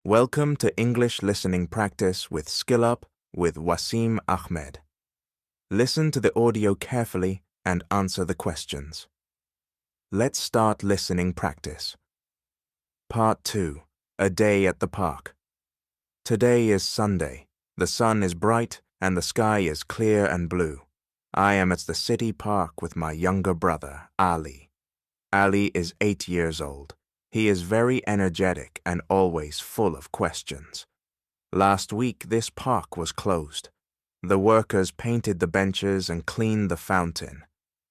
Welcome to English Listening Practice with SkillUp with Wasim Ahmed. Listen to the audio carefully and answer the questions. Let's start listening practice. Part 2. A Day at the Park. Today is Sunday. The sun is bright and the sky is clear and blue. I am at the city park with my younger brother, Ali. Ali is 8 years old. He is very energetic and always full of questions. Last week, this park was closed. The workers painted the benches and cleaned the fountain.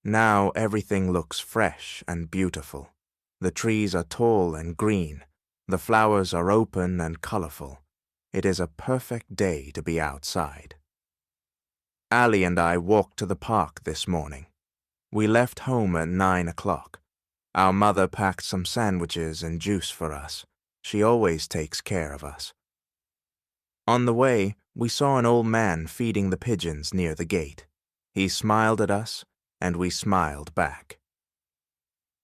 Now everything looks fresh and beautiful. The trees are tall and green. The flowers are open and colorful. It is a perfect day to be outside. Ali and I walked to the park this morning. We left home at 9 o'clock. Our mother packed some sandwiches and juice for us. She always takes care of us. On the way, we saw an old man feeding the pigeons near the gate. He smiled at us, and we smiled back.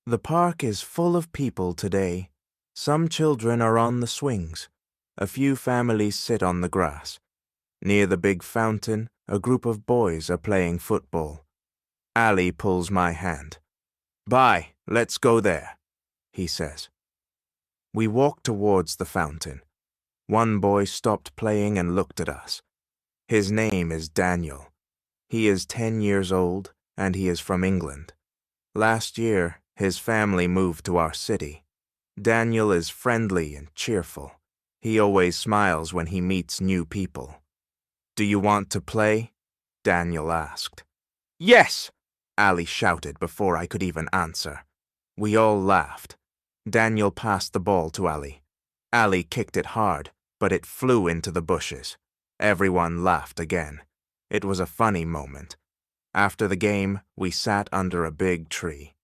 The park is full of people today. Some children are on the swings. A few families sit on the grass. Near the big fountain, a group of boys are playing football. Ali pulls my hand. "Bye, let's go there," he says. We walk towards the fountain. One boy stopped playing and looked at us. His name is Daniel. He is 10 years old and he is from England. Last year, his family moved to our city. Daniel is friendly and cheerful. He always smiles when he meets new people. "Do you want to play?" Daniel asked. "Yes!" Ali shouted before I could even answer. We all laughed. Daniel passed the ball to Ali. Ali kicked it hard, but it flew into the bushes. Everyone laughed again. It was a funny moment. After the game, we sat under a big tree.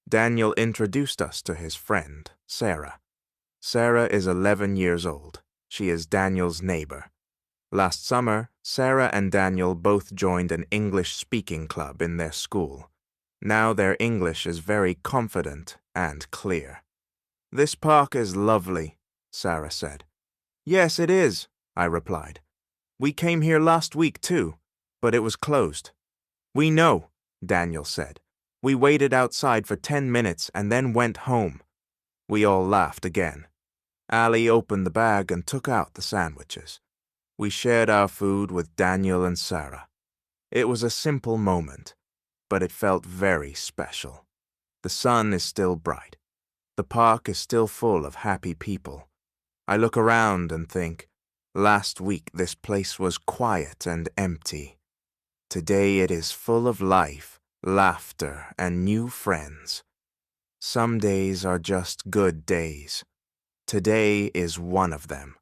Daniel introduced us to his friend, Sarah. Sarah is 11 years old. She is Daniel's neighbor. Last summer, Sarah and Daniel both joined an English speaking club in their school. Now their English is very confident and clear. "This park is lovely," Sarah said. "Yes, it is," I replied. "We came here last week too, but it was closed." "We know," Daniel said. "We waited outside for 10 minutes and then went home." We all laughed again. Ali opened the bag and took out the sandwiches. We shared our food with Daniel and Sarah. It was a simple moment, but it felt very special. The sun is still bright. The park is still full of happy people. I look around and think, last week this place was quiet and empty. Today it is full of life, laughter, and new friends. Some days are just good days. Today is one of them.